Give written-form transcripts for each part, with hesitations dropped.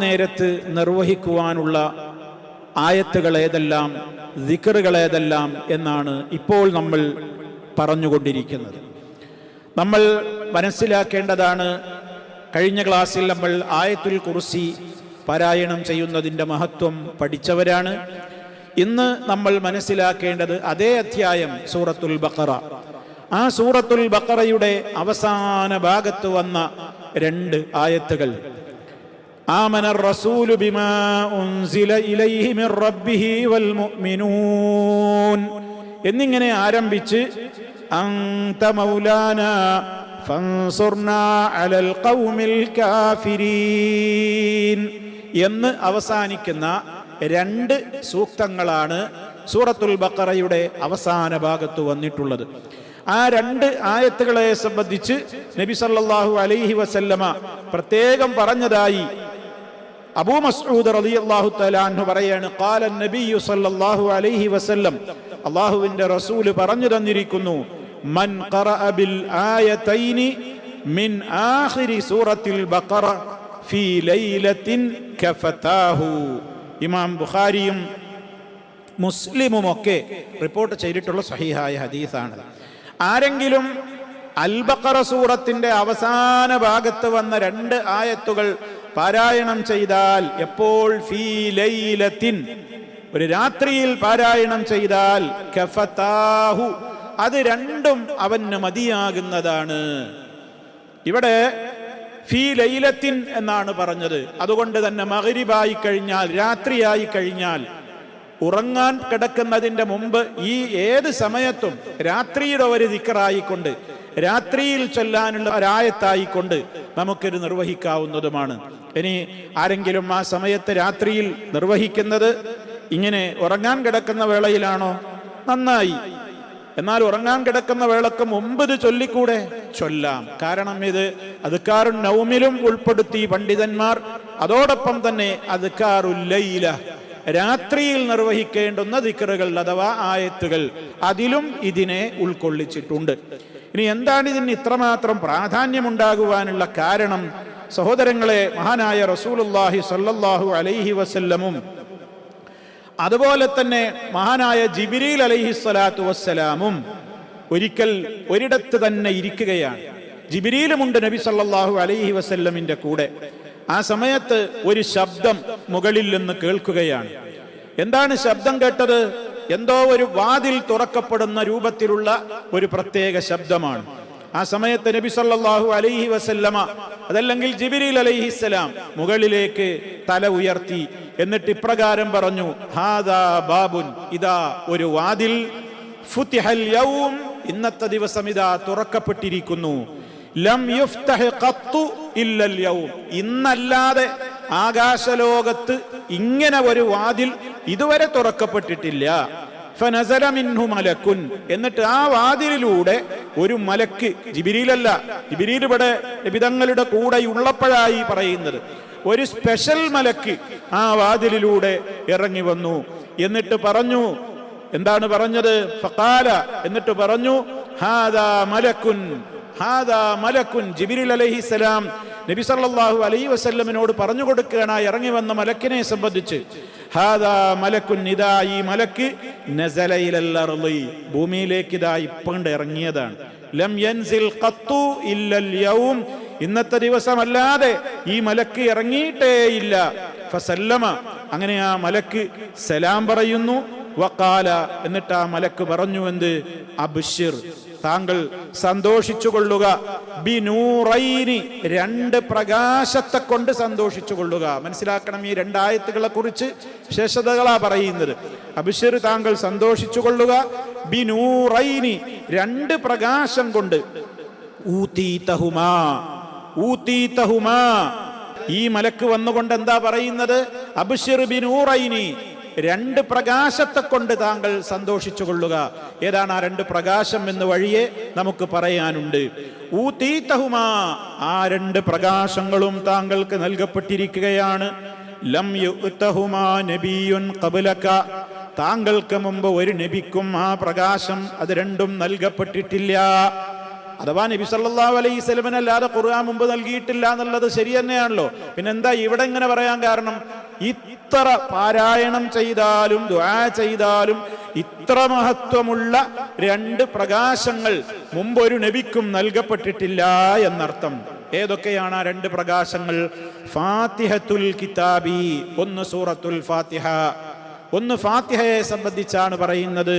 നേരത്ത് നിർവഹിക്കുവാനുള്ള ആയത്തുകൾ ഏതെല്ലാം, ദിക്റുകൾ ഏതെല്ലാം എന്നാണ് ഇപ്പോൾ നമ്മൾ പറഞ്ഞുകൊണ്ടിരിക്കുന്നത്. നമ്മൾ മനസ്സിലാക്കേണ്ടതാണ്, കഴിഞ്ഞ ക്ലാസ്സിൽ നമ്മൾ ആയത്തുൽ കുർസി പാരായണം ചെയ്യുന്നതിൻ്റെ മഹത്വം പഠിച്ചവരാണ്. ഇന്ന് നമ്മൾ മനസ്സിലാക്കേണ്ടത് അതേ അധ്യായം സൂറത്തുൽ ബഖറ. ആ സൂറത്തുൽ ബഖറയുടെ അവസാന ഭാഗത്ത് വന്ന 2 ആയത്തുകൾ, ആമന റസൂലു ബിമാ ഉൻസില ഇലൈഹി മിർ റബ്ബിഹി വൽ മുഅ്മിനൂൻ എന്നിങ്ങനെ ആരംഭിച്ച് അൻത മൗലാനാ ഫൻസുർനാ അലൽ ഖൗമിൽ കാഫിരീൻ എന്ന് അവസാനിക്കുന്ന 2 സൂക്തങ്ങളാണ് സൂറത്തുൽ ബഖറയുടെ അവസാന ഭാഗത്ത് വന്നിട്ടുള്ളത്. ആ 2 ആയത്തുകളെ സംബന്ധിച്ച് നബി സല്ലല്ലാഹു അലൈഹി വസല്ലമ പ്രത്യേകം പറഞ്ഞതായി അബൂ മസ്ഊദ് റളിയല്ലാഹു തആല അൻഹു പറയാണ്, ഖാല നബിയ്യു സല്ലല്ലാഹു അലൈഹി വസല്ലം, അല്ലാഹുവിന്റെ റസൂൽ പറഞ്ഞു തന്നിരിക്കുന്നു, മൻ ഖറഅ ബിൽ ആയതൈനി മിൻ ആഖിരി സൂറത്തിൽ ബഖറ ഫീ ലൈലത്തിൻ കഫതാഹു. ഇമാം ബുഖാരിയും മുസ്ലിമും ഒക്കെ റിപ്പോർട്ട് ചെയ്തിട്ടുള്ള സ്വഹീഹായ ഹദീസാണ്. ആരെങ്കിലും അൽ ബഖറ സൂറത്തിന്റെ അവസാന ഭാഗത്ത് വന്ന 2 ആയത്തുകൾ പാരായണം ചെയ്താൽ, എപ്പോൾ ഫീ ലൈലത്തിൻ, ഒരു രാത്രിയിൽ പാരായണം ചെയ്താൽ, കഫതാഹു, അത് 2ഉം അവന് മതിയാകുന്നതാണ്. ഇവിടെ ഫീ ലൈലത്തിൻ എന്നാണ് പറഞ്ഞത്. അതുകൊണ്ട് തന്നെ മഗ്രിബായി കഴിഞ്ഞാൽ, രാത്രിയായി കഴിഞ്ഞാൽ, ഉറങ്ങാൻ കിടക്കുന്നതിൻ്റെ മുമ്പ് ഈ ഏത് സമയത്തും രാത്രിയുടെ ഒരു ദിക്റായിക്കൊണ്ട്, രാത്രിയിൽ ചൊല്ലാനുള്ള ഒരായത്തായിക്കൊണ്ട് നമുക്കിത് നിർവഹിക്കാവുന്നതുമാണ്. ഇനി ആരെങ്കിലും ആ സമയത്ത് രാത്രിയിൽ നിർവഹിക്കുന്നത് ഇങ്ങനെ ഉറങ്ങാൻ കിടക്കുന്ന വേളയിലാണോ, നന്നായി. എന്നാൽ ഉറങ്ങാൻ കിടക്കുന്ന വേളക്ക് മുമ്പ് ഇത് ചൊല്ലിക്കൂടെ? ചൊല്ലാം. കാരണം ഇത് അദ്കാറുൻ നൗമിലും ഉൾപ്പെടുത്തി പണ്ഡിതന്മാർ. അതോടൊപ്പം തന്നെ അദ്കാറുൽ ലൈല, രാത്രിയിൽ നിർവഹിക്കേണ്ടുന്ന ദിക്റുകൾ അഥവാ ആയത്തുകൾ, അതിലും ഇതിനെ ഉൾക്കൊള്ളിച്ചിട്ടുണ്ട്. ഇനി എന്താണ് ഇതിന് ഇത്രമാത്രം പ്രാധാന്യമുണ്ടാകുവാനുള്ള കാരണം? സഹോദരങ്ങളെ, മഹാനായ റസൂലുള്ളാഹി സ്വല്ലല്ലാഹു അലൈഹി വസല്ലമും അതുപോലെ തന്നെ മഹാനായ ജിബ്രീൽ അലൈഹിസ്സലാത്തു വസ്സലാമും ഒരിക്കൽ ഒരിടത്ത് തന്നെ ഇരിക്കുകയാണ്. ജിബ്രീലുമുണ്ട് നബി സല്ലല്ലാഹു അലൈഹി വസല്ലമിന്റെ കൂടെ. ആ സമയത്ത് ഒരു ശബ്ദം മുകളിൽ നിന്ന് കേൾക്കുകയാണ്. എന്താണ് ശബ്ദം കേട്ടത്? എന്തോ ഒരു വാതിൽ തുറക്കപ്പെടുന്ന രൂപത്തിലുള്ള ഒരു പ്രത്യേക ശബ്ദമാണ്. ആ സമയത്ത് നബി സല്ലല്ലാഹു അലൈഹി വസല്ലമ, അതല്ലെങ്കിൽ ജിബ്രീൽ അലൈഹിസ്സലാം, മുകളിലേക്ക് തല ഉയർത്തി എന്നിട്ട് ഇപ്രകാരം പറഞ്ഞു, ഹാദാ ബാബുൻ, ഇതാ ഒരു വാതിൽ, ഫുതിഹൽ യൗം, ഇന്നത്തെ ദിവസം ഇതാ തുറക്കപ്പെട്ടിരിക്കുന്നു, ലം യുഫ്തഹ് ഖത്തു ഇല്ലൽ യൗം, ഇന്നല്ലാതെ ആകാശലോകത്ത് ഇങ്ങനെ ഒരു വാതിൽ ഇതുവരെ തുറക്കപ്പെട്ടിട്ടില്ല. ഫനസല മിൻഹു മലക്കുൻ, എന്നിട്ട് ആ വാതിലിലൂടെ ഒരു മലക്ക്, ജിബ്രീലല്ല, ജിബ്രീൽ ഇവിടെ നബിതങ്ങളുടെ കൂടെ ഉള്ളപ്പോഴായി പറയുന്നത്, ഒരു സ്പെഷ്യൽ മലക്ക് ആ വാതിലിലൂടെ ഇറങ്ങി വന്നു. എന്നിട്ട് പറഞ്ഞു, എന്താണ് പറഞ്ഞത്? ഫഖാല, എന്നിട്ട് പറഞ്ഞു, ഹാദാ മലക്കുൻ, ഹാദാ മലക്കുൻ. ജിബ്രീൽ അലൈഹിസ്സലാം നബി സല്ലല്ലാഹു അലൈഹി വസല്ലമിനോട് പറഞ്ഞു കൊടുക്കുകയാണ് ഇറങ്ങി വന്ന മലക്കിനെ സംബന്ധിച്ച്. ഹാദാ മലക്കുൻ, ഇതാ ഈ മലക്ക്, നസല ഇലൽ അർളി, ഭൂമിയിലേക്ക് ഇതാ ഇപ്പണ്ട് ഇറങ്ങിയതാണ്. ലം യൻസിൽ ഖത്തു ഇല്ലൽ യൗം, ഇന്നത്തെ ദിവസമല്ലാതെ ഈ മലക്ക് ഇറങ്ങിയിട്ടേയില്ല. ഫസല്ലമ, അങ്ങനെ ആ മലക്ക് സലാം പറയുന്നു. വഖാല, എന്നിട്ട് ആ മലക്ക് പറഞ്ഞു, എന്ത്? അബ്ശിർ, താങ്കൾ സന്തോഷിച്ചു കൊള്ളുക, ബിനൂറൈനി, 2 പ്രകാശത്തെ കൊണ്ട് സന്തോഷിച്ചു കൊള്ളുക. മനസ്സിലാക്കണം, ഈ 2 ആയത്തുകളെ കുറിച്ച് വിശേഷതകളാ പറയുന്നത്. അബ്ശിർ, താങ്കൾ സന്തോഷിച്ചു കൊള്ളുക, ബിനൂറൈനി, 2 പ്രകാശം കൊണ്ട്, ഊതീതഹുമാ, ഊതീതഹുമാ. ഈ മലക്ക് വന്നുകൊണ്ട് എന്താ പറയുന്നത്? അബ്ശിർ ബിനൂറൈനി, 2 പ്രകാശത്തെ കൊണ്ട് താങ്കൾ സന്തോഷിച്ചു കൊള്ളുക. ഏതാണ് ആ 2 പ്രകാശം എന്ന് വഴിയെ നമുക്ക് പറയാനുണ്ട്. ഊതീതഹുമാ, ആ 2 പ്രകാശങ്ങളും താങ്കൾക്ക് നൽകപ്പെട്ടിരിക്കുകയാണ്. ലം യുഅ്തഹുമാ നബിയ്യുൻ ഖബ്ലക, താങ്കൾക്ക് മുമ്പ് ഒരു നബിക്കും ആ പ്രകാശം അത് 2ഉം നൽകപ്പെട്ടിട്ടില്ല. അഥവാ നബി സല്ലല്ലാഹു അലൈഹി വസല്ലമന് അല്ലാതെ ഖുർആൻ മുമ്പ് നൽകിയിട്ടില്ല എന്നുള്ളത് ശരി തന്നെയാണല്ലോ. പിന്നെന്താ ഇവിടെ ഇങ്ങനെ പറയാൻ കാരണം? ഇത്ര പാരായണം ചെയ്താലും ദുആ ചെയ്താലും ഇത്ര മഹത്വമുള്ള രണ്ട് പ്രകാശങ്ങൾ മുമ്പൊരു നബിക്കും നൽകപ്പെട്ടിട്ടില്ല എന്നർത്ഥം. ഏതൊക്കെയാണ് ആ രണ്ട് പ്രകാശങ്ങൾ? ഫാത്തിഹത്തുൽ കിതാബി, ഒന്ന് സൂറത്തുൽ ഫാത്തിഹ, ഒന്ന് ഫാത്തിഹയെ സംബന്ധിച്ചാണ് പറയുന്നത്.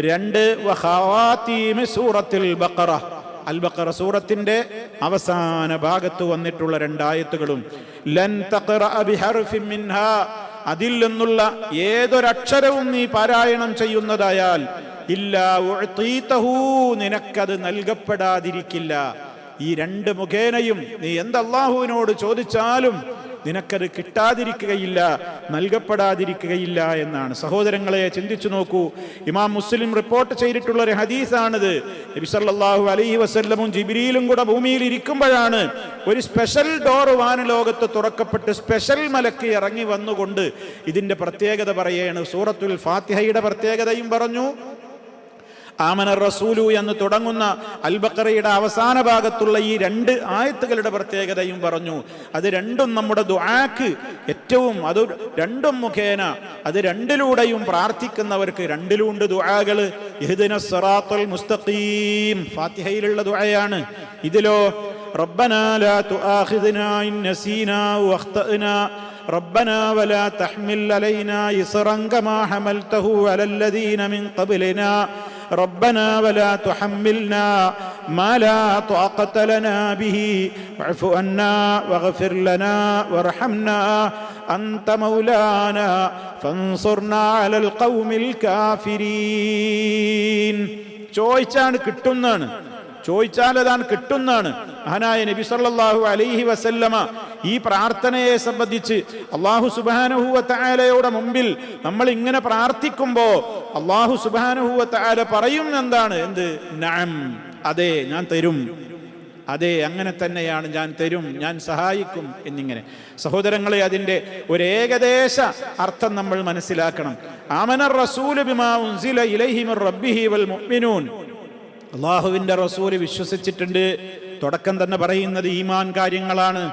രണ്ട് വഖവാതീം സൂറത്തുൽ ബഖറ, അൽ ബഖറ സൂറത്തിന്റെ അവസാന ഭാഗത്ത് വന്നിട്ടുള്ള രണ്ടായത്തുകളും. ലൻ തഖറഅ ബിഹർഫിൻ മിൻഹാ, അതിൽ നിന്നുള്ള ഏതൊരക്ഷരവും നീ പാരായണം ചെയ്യുന്നതായാൽ ഇല്ലാ ഉഅതീതഹു, നിനക്കത് നൽകപ്പെടാതിരിക്കില്ല. ഈ രണ്ട് മുഖേനയും നീ എന്ത് അല്ലാഹുവിനോട് ചോദിച്ചാലും നിനക്കത് കിട്ടാതിരിക്കുകയില്ല, നൽകപ്പെടാതിരിക്കുകയില്ല എന്നാണ്. സഹോദരങ്ങളെ, ചിന്തിച്ചു നോക്കൂ. ഇമാം മുസ്ലിം റിപ്പോർട്ട് ചെയ്തിട്ടുള്ള ഒരു ഹദീസാണിത്. നബി സല്ലല്ലാഹു അലൈഹി വസല്ലമും ജിബ്രീലും കൂടെ ഭൂമിയിൽ ഇരിക്കുമ്പോഴാണ് ഒരു സ്പെഷ്യൽ ഡോർ വാനലോകത്ത് തുറക്കപ്പെട്ട് സ്പെഷ്യൽ മലക്ക് ഇറങ്ങി വന്നുകൊണ്ട് ഇതിന്റെ പ്രത്യേകത പറയാണ്. സൂറത്തുൽ ഫാത്തിഹയുടെ പ്രത്യേകതയും പറഞ്ഞു, ആമന റസൂലു എന്ന് തുടങ്ങുന്ന അൽ ബഖറയുടെ അവസാന ഭാഗത്തുള്ള ഈ രണ്ട് ആയത്തുകളുടെ പ്രത്യേകതയും പറഞ്ഞു. അത് രണ്ടും നമ്മുടെ ദുആക്ക് ഏറ്റവും, അത് രണ്ടും മുഖേന, അത് രണ്ടിലൂടെയും പ്രാർത്ഥിക്കുന്നവർക്ക് രണ്ടിലുണ്ട് ദുആകൾ. ഇഹ്ദിനസ് സിറാത്തുൽ മുസ്തഖീം ഫാത്തിഹയിലുള്ള ദുആയാണ്. ഇതിലോ റബ്ബനാ ലാ തുആഖിദ്നാ ഇൻ നസീനാ വഖ്തഅനാ റബ്ബനാ വലാ തഹ്മിൽ അലൈനാ ഇസ്റൻ കമാ ഹമൽതഹു അലല്ലദീന മിൻ ഖബ്ലിനാ ربنا ولا تحملنا ما لا طاقة لنا به واعف عنا واغفر لنا وارحمنا أنت مولانا فانصرنا على القوم الكافرين. ചോദിച്ചാണ് കിട്ടുന്നതാണ്, ചോദിച്ചാൽ അതാണ് കിട്ടുന്നതാണ്. മഹാനായ നബി സല്ലല്ലാഹു അലൈഹി വസല്ലമ ഈ പ്രാർത്ഥനയെ സംബന്ധിച്ച് അല്ലാഹു സുബ്ഹാനഹു വ തആലയുടെ മുമ്പിൽ നമ്മൾ ഇങ്ങനെ പ്രാർത്ഥിക്കുമ്പോൾ അല്ലാഹു സുബ്ഹാനഹു വ തആല പറയും എന്താണ്? എന്ത്? നഅം, അതെ ഞാൻ തരും, അതെ അങ്ങനെ തന്നെയാണ്, ഞാൻ തരും, ഞാൻ സഹായിക്കും എന്നിങ്ങനെ. സഹോദരങ്ങളെ, അതിൻ്റെ ഒരു ഏകദേശ അർത്ഥം നമ്മൾ മനസ്സിലാക്കണം. ആമനർ റസൂലു ബിമാ ഉൻസില ഇലൈഹി മിർ റബ്ബിഹി വൽ മുഅ്മിനൂൻ, അള്ളാഹുവിന്റെ റസൂല് വിശ്വസിച്ചിട്ടുണ്ട്. തുടക്കം തന്നെ പറയുന്നത് ഈമാൻ കാര്യങ്ങളാണ്.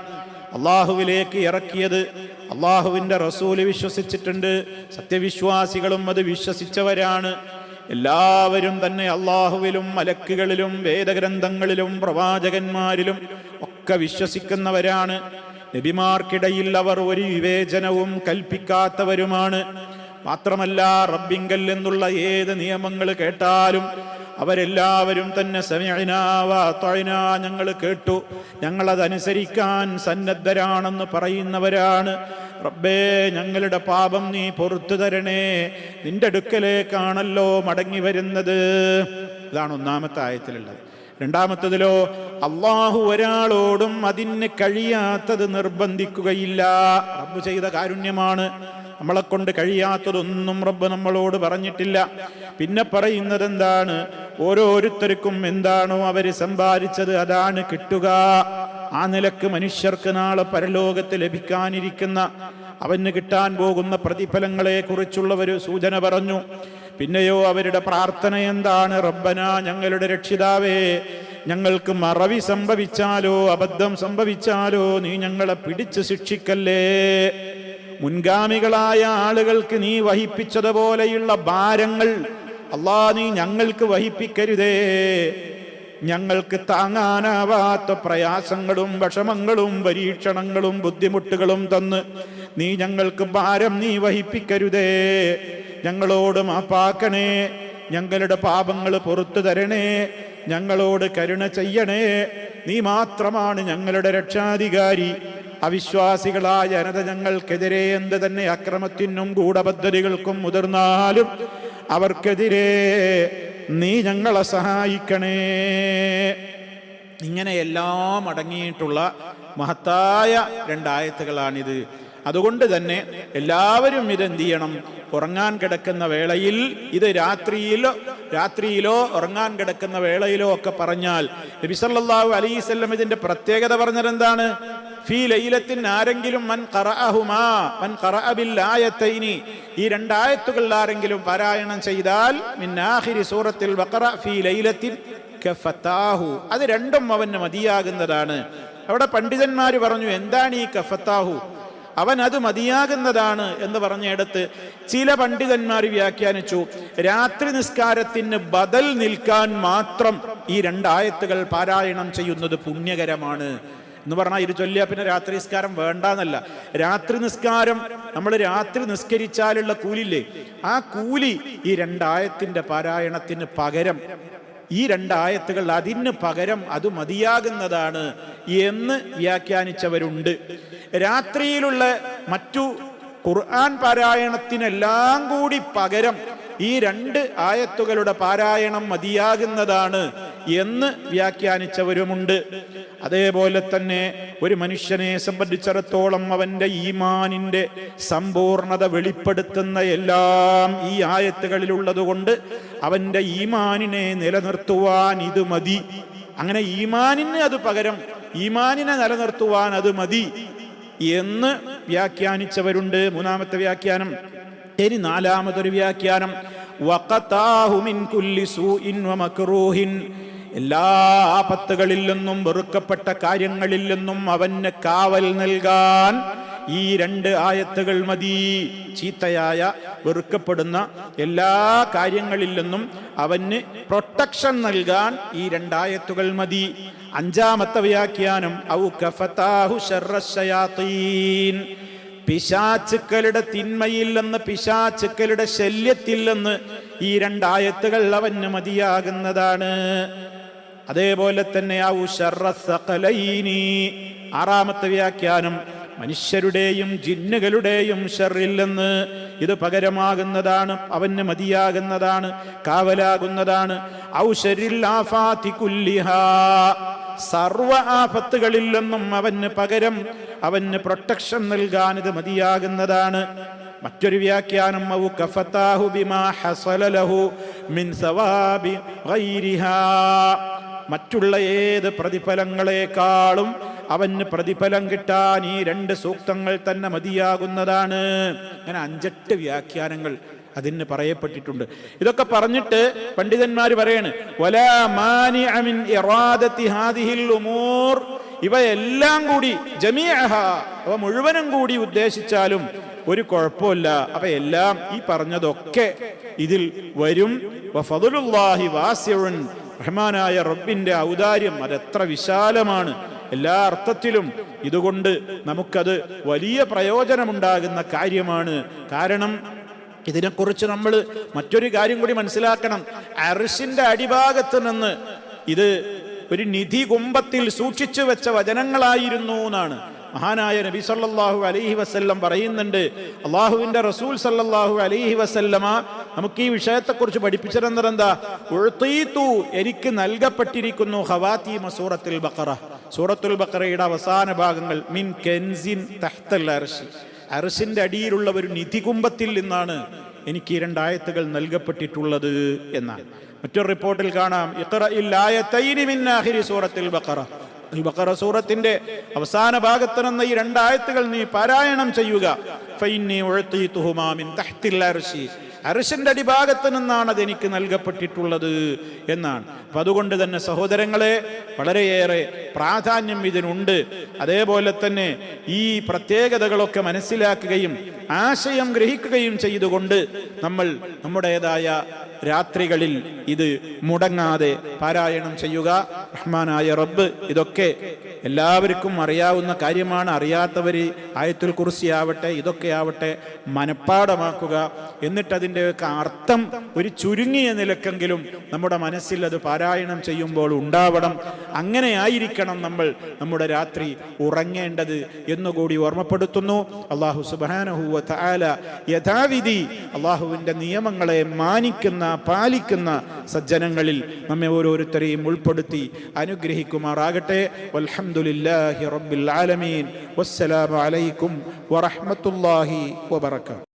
അള്ളാഹുവിലേക്ക് ഇറക്കിയത് അള്ളാഹുവിന്റെ റസൂല് വിശ്വസിച്ചിട്ടുണ്ട്. സത്യവിശ്വാസികളും അത് വിശ്വസിച്ചവരാണ്. എല്ലാവരും തന്നെ അള്ളാഹുവിലും മലക്കുകളിലും വേദഗ്രന്ഥങ്ങളിലും പ്രവാചകന്മാരിലും ഒക്കെ വിശ്വസിക്കുന്നവരാണ്. നബിമാർക്കിടയിൽ അവർ ഒരു വിവേചനവും കൽപ്പിക്കാത്തവരുമാണ്. മാത്രമല്ല, റബ്ബിങ്കൽ എന്നുള്ള ഏത് നിയമങ്ങൾ കേട്ടാലും അവരെല്ലാവരും തന്നെ സമിഅനാ വഅതഅനാ, ഞങ്ങൾ കേട്ടു, ഞങ്ങളതനുസരിക്കാൻ സന്നദ്ധരാണെന്ന് പറയുന്നവരാണ്. റബ്ബേ, ഞങ്ങളുടെ പാപം നീ പൊറുത്തു തരണേ, നിന്റെ അടുക്കലേക്കാണല്ലോ മടങ്ങി വരുന്നത്. ഇതാണ് ഒന്നാമത്തെ ആയത്തിലുള്ളത്. രണ്ടാമത്തതിലോ അള്ളാഹു ഒരാളോടും അതിന് കഴിയാത്തത് നിർബന്ധിക്കുകയില്ല. റബ്ബ് ചെയ്ത കാരുണ്യമാണ്. നമ്മളെ കൊണ്ട് കഴിയാത്തതൊന്നും റബ്ബ് നമ്മളോട് പറഞ്ഞിട്ടില്ല. പിന്നെ പറയുന്നത് എന്താണ്? ഓരോരുത്തർക്കും എന്താണോ അവർ സമ്പാദിച്ചത് അതാണ് കിട്ടുക. ആ നിലക്ക് മനുഷ്യർക്ക് നാളെ പരലോകത്ത് ലഭിക്കാനിരിക്കുന്ന, അവന് കിട്ടാൻ പോകുന്ന പ്രതിഫലങ്ങളെ കുറിച്ചുള്ള ഒരു സൂചന പറഞ്ഞു. പിന്നെയോ അവരുടെ പ്രാർത്ഥന എന്താണ്? റബ്ബന, ഞങ്ങളുടെ രക്ഷിതാവേ, ഞങ്ങൾക്ക് മറവി സംഭവിച്ചാലോ അബദ്ധം സംഭവിച്ചാലോ നീ ഞങ്ങളെ പിടിച്ച് ശിക്ഷിക്കല്ലേ. മുൻഗാമികളായ ആളുകൾക്ക് നീ വഹിപ്പിച്ചതുപോലെയുള്ള ഭാരങ്ങൾ അല്ലാ നീ ഞങ്ങൾക്ക് വഹിപ്പിക്കരുതേ. ഞങ്ങൾക്ക് താങ്ങാനാവാത്ത പ്രയാസങ്ങളും വിഷമങ്ങളും പരീക്ഷണങ്ങളും ബുദ്ധിമുട്ടുകളും തന്ന് നീ ഞങ്ങൾക്ക് ഭാരം നീ വഹിപ്പിക്കരുതേ. ഞങ്ങളോട് മാപ്പാക്കണേ, ഞങ്ങളുടെ പാപങ്ങൾ പുറത്തു തരണേ, ഞങ്ങളോട് കരുണ ചെയ്യണേ. നീ മാത്രമാണ് ഞങ്ങളുടെ രക്ഷാധികാരി. അവിശ്വാസികളായ ജനത ഞങ്ങൾക്കെതിരെ എന്ത് തന്നെ അക്രമത്തിനും ഗൂഢപദ്ധതികൾക്കും മുതിർന്നാലും അവർക്കെതിരെ നീ ഞങ്ങളെ സഹായിക്കണേ. ഇങ്ങനെ എല്ലാം അടങ്ങിയിട്ടുള്ള മഹത്തായ രണ്ടായത്തുകളാണിത്. അതുകൊണ്ട് തന്നെ എല്ലാവരും ഇതെന്ത് ചെയ്യണം? ഉറങ്ങാൻ കിടക്കുന്ന വേളയിൽ, ഇത് രാത്രിയിലോ ഉറങ്ങാൻ കിടക്കുന്ന വേളയിലോ ഒക്കെ പറഞ്ഞാൽ, നബി സല്ലല്ലാഹു അലൈഹി വസല്ലം ഇതിന്റെ പ്രത്യേകത പറഞ്ഞത് എന്താണ്? ഫീ ലൈലത്തിൻ, ആരെങ്കിലും മൻ ഖറഅ ബിൽ ആയത്തൈനി, ഈ രണ്ടായത്തുകൾ ആരെങ്കിലും പാരായണം ചെയ്താൽ, മിൻ ആഖിരി സൂറത്തുൽ ബഖറ ഫീ ലൈലത്തിൻ കഫതാഹു, അത് രണ്ടും അവന് മതിയാകുന്നതാണ്. അവിടെ പണ്ഡിതന്മാർ പറഞ്ഞു, എന്താണ് ഈ കഫതാഹു, അവൻ അത് മതിയാകുന്നതാണ് എന്ന് പറഞ്ഞിടത്ത് ചില പണ്ഡിതന്മാർ വ്യാഖ്യാനിച്ചു, രാത്രി നിസ്കാരത്തിന് ബദൽ നിൽക്കാൻ മാത്രം ഈ രണ്ടായത്തുകൾ പാരായണം ചെയ്യുന്നത് പുണ്യകരമാണ് എന്ന് പറഞ്ഞാൽ ഇത് ചൊല്ലിയ പിന്നെ രാത്രി നിസ്കാരം വേണ്ടെന്നല്ല. രാത്രി നിസ്കാരം നമ്മൾ രാത്രി നിസ്കരിച്ചാലുള്ള കൂലില്ലേ, ആ കൂലി ഈ രണ്ടായത്തിന്റെ പാരായണത്തിന് പകരം, ഈ രണ്ടായത്തുകൾ അതിന് പകരം അത് മതിയാകുന്നതാണ് എന്ന് വ്യാഖ്യാനിച്ചവരുണ്ട്. രാത്രിയിലുള്ള മറ്റു ഖുർആൻ പാരായണത്തിനെല്ലാം കൂടി പകരം ഈ രണ്ട് ആയത്തുകളുടെ പാരായണം മതിയാകുന്നതാണ് എന്ന് വ്യാഖ്യാനിച്ചവരുമുണ്ട്. അതേപോലെ തന്നെ ഒരു മനുഷ്യനെ സംബന്ധിച്ചിടത്തോളം അവന്റെ ഈമാനിന്റെ സമ്പൂർണത വെളിപ്പെടുത്തുന്ന എല്ലാം ഈ ആയത്തുകളിലുള്ളത് കൊണ്ട് അവന്റെ ഈമാനിനെ നിലനിർത്തുവാൻ ഇത് മതി. അങ്ങനെ ഈമാനിന് അത് പകരം, ഈമാനിനെ നിലനിർത്തുവാൻ അത് മതി എന്ന് വ്യാഖ്യാനിച്ചവരുണ്ട്. മൂന്നാമത്തെ വ്യാഖ്യാനം. ഇനി നാലാമതൊരു വ്യാഖ്യാനം, വഖതാഹു മിൻ കുല്ലി സൂഇൻ വമക്റൂഹിൻ, എല്ലാ ആപത്തുകളിൽ നിന്നും വെറുക്കപ്പെട്ട കാര്യങ്ങളിൽ നിന്നും അവന് കാവൽ നൽകാൻ ഈ രണ്ട് ആയത്തുകൾ മതി. ചീത്തയായ വെറുക്കപ്പെടുന്ന എല്ലാ കാര്യങ്ങളിൽ നിന്നും അവന് പ്രൊട്ടക്ഷൻ നൽകാൻ ഈ രണ്ടായത്തുകൾ മതി. അഞ്ചാമത്തെ വ്യാഖ്യാനം, ഔ കഫതാഹു ശർറശയാതീൻ, പിശാചുക്കളുടെ തിന്മയിൽ നിന്ന്, പിശാചുക്കളുടെ ശല്യത്തിൽ നിന്ന് ഈ രണ്ടായത്തുകൾ അവന് മതിയാകുന്നതാണ്. അതേപോലെ തന്നെ ഔ ശർറസ്സഖലൈനി, ആറാമത്തെ വ്യാഖ്യാനം, മനുഷ്യരുടെയും ജിന്നുകളുടെയും ഷർറിൽ നിന്ന് ഇത് പകരമാകുന്നതാണ്, അവന് മതിയാകുന്നതാണ്, കാവലാകുന്നതാണ്. ഔ ശർറിൽ ആഫാതി കുല്ലിഹാ, സർവ ആഫത്തുകളിൽ നിന്നും അവന് പകരം, അവന് പ്രൊട്ടക്ഷൻ നൽകാൻ ഇത് മതിയാകുന്നതാണ്. മറ്റൊരു വ്യാഖ്യാനം, ഔ കഫതാഹു ബിമാ ഹസല ലഹു മിൻ സവാബി ഗൈരിഹാ, മറ്റുള്ള ഏത് പ്രതിഫലങ്ങളെക്കാളും അവന് പ്രതിഫലം കിട്ടാൻ ഈ രണ്ട് സൂക്തങ്ങൾ തന്നെ മതിയാകുന്നതാണ്. അങ്ങനെ 5-8 വ്യാഖ്യാനങ്ങൾ അതിന് പറയപ്പെട്ടിട്ടുണ്ട്. ഇതൊക്കെ പറഞ്ഞിട്ട് പണ്ഡിതന്മാർ പറയാണ്, വലാ മാനിഅ മിൻ ഇറാദത്തി ഹാദിഹിൽ ഉമൂർ, ഇവയെല്ലാം കൂടി ജമീഅഹ, അവ മുഴുവനും കൂടി ഉദ്ദേശിച്ചാലും ഒരു കുഴപ്പമില്ല. അപ്പൊ എല്ലാം ഈ പറഞ്ഞതൊക്കെ ഇതിൽ വരും. വഫദലുല്ലാഹി വാസിഉൻ, റഹ്മാനായ റബ്ബിന്റെ ഔദാര്യം അതെത്ര വിശാലമാണ് എല്ലാ അർത്ഥത്തിലും. ഇതുകൊണ്ട് നമുക്കത് വലിയ പ്രയോജനമുണ്ടാകുന്ന കാര്യമാണ്. കാരണം ഇതിനെക്കുറിച്ച് നമ്മൾ മറ്റൊരു കാര്യം കൂടി മനസ്സിലാക്കണം. അർശിന്റെ അടിഭാഗത്ത് നിന്ന് ഇത് ഒരു നിധി കുംഭത്തിൽ സൂക്ഷിച്ചു വെച്ച വചനങ്ങളായിരുന്നു എന്നാണ് മഹാനായ നബി സല്ലല്ലാഹു അലൈഹി വസല്ലം പറയുന്നുണ്ട്. അള്ളാഹുവിന്റെ റസൂൽ സല്ലല്ലാഹു അലൈഹി വസല്ലമ നമുക്ക് ഈ വിഷയത്തെക്കുറിച്ച് പഠിപ്പിച്ചിരുന്നത് എന്താ? ഉഅ്തീതു, എനിക്ക് നൽകപ്പെട്ടിരിക്കുന്നു, ഖവാതീമ സൂറത്തുൽ ബഖറ, സൂറത്തുൽ ബഖറയുടെ അവസാന ഭാഗങ്ങൾ, മിൻ കൻസിൻ തഹ്തൽ അർശ്, അർശിന്റെ അടിയിലുള്ള ഒരു നിധി കുംഭത്തിൽ നിന്നാണ് എനിക്ക് ഈ രണ്ടായത്തുകൾ നൽകപ്പെട്ടിട്ടുള്ളത് എന്നാണ്. മറ്റൊരു റിപ്പോർട്ടിൽ കാണാം, ഇഖ്റഇൽ ആയതൈനി മിൻ ആഖിരി സൂറത്തുൽ ബഖറ, ബഖറ സൂറത്തിന്റെ അവസാന ഭാഗത്ത് നിന്ന് ഈ രണ്ടായത്തുകൾ നീ പാരായണം ചെയ്യുക. ഫഇന്നി ഉഅ്തീതുഹുമാ മിൻ തഹ്തിൽ അർശി, അർശിന്റെ അടിഭാഗത്ത് നിന്നാണ് അത് എനിക്ക് നൽകപ്പെട്ടിട്ടുള്ളത് എന്നാണ്. അപ്പൊ അതുകൊണ്ട് തന്നെ സഹോദരങ്ങളെ, വളരെയേറെ പ്രാധാന്യം ഇതിനുണ്ട്. അതേപോലെ തന്നെ ഈ പ്രത്യേകതകളൊക്കെ മനസ്സിലാക്കുകയും ആശയം ഗ്രഹിക്കുകയും ചെയ്തുകൊണ്ട് നമ്മൾ നമ്മുടേതായ രാത്രികളിൽ ഇത് മുടങ്ങാതെ പാരായണം ചെയ്യുക. റഹ്മാനായ റബ്ബ് ഇതൊക്കെ എല്ലാവർക്കും അറിയാവുന്ന കാര്യമാണ്. അറിയാത്തവര് ആയത്തുൽ കുർസി ആവട്ടെ, ഇതൊക്കെ ആവട്ടെ, മനഃപ്പാടമാക്കുക. എന്നിട്ട് അതിൻ്റെയൊക്കെ അർത്ഥം ഒരു ചുരുങ്ങിയ നിലക്കെങ്കിലും നമ്മുടെ മനസ്സിൽ അത് പാരായണം ചെയ്യുമ്പോൾ ഉണ്ടാവണം. അങ്ങനെ ആയിരിക്കണം നമ്മൾ നമ്മുടെ രാത്രി ഉറങ്ങേണ്ടത് എന്നുകൂടി ഓർമ്മപ്പെടുത്തുന്നു. അല്ലാഹു സുബ്ഹാനഹു വ തആല യഥാവിധി അല്ലാഹുവിൻ്റെ നിയമങ്ങളെ മാനിക്കുന്ന, പാലിക്കുന്ന സജ്ജനങ്ങളിൽ നമ്മെ ഓരോരുത്തരെയും ഉൾപ്പെടുത്തി അനുഗ്രഹിക്കുമാറാകട്ടെ. വൽഹംദുലില്ലാഹി റബ്ബിൽ ആലമീൻ. വസ്സലാമു അലൈക്കും വറഹ്മത്തുള്ളാഹി വബറകാതുഹു.